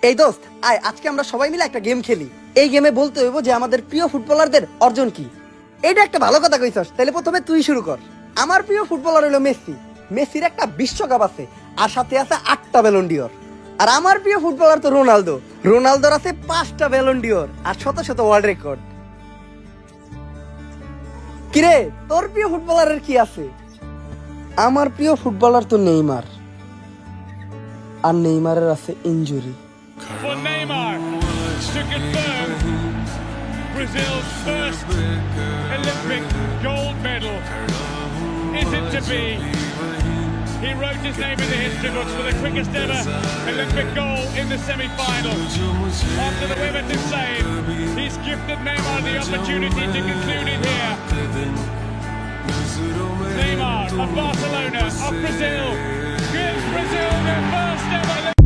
এই দোস্ত আয় আজকে আমরা সবাই মিলে একটা গেম খেলি। এই গেমে বলতে হইব যে আমাদের প্রিয় ফুটবলারদের অর্জন কি। এটা একটা ভালো কথা কইছস, তাহলে প্রথমে তুই শুরু কর। আমার প্রিয় ফুটবলার হলো মেসি। মেসির একটা বিশ্বকাপ আছে আর সাথে আছে 8টা ব্যালন ডিওর। আর আমার প্রিয় ফুটবলার তো রোনালদো। রোনালদোর আছে 5টা ব্যালন ডিওর আর শত শত ওয়ার্ল্ড রেকর্ড। কিরে তোর প্রিয় ফুটবলারের কি আছে? আমার প্রিয় ফুটবলার তো নেইমার, আর নেইমারের আছে injury. For Neymar to confirm Brazil's first Olympic gold medal. Is it to be? He wrote his name in the history books for the quickest ever Olympic goal in the semi-final. After the Wimbledon save, he's gifted Neymar the opportunity to conclude it here. Neymar of Barcelona, of Brazil, gives Brazil their first ever Olympic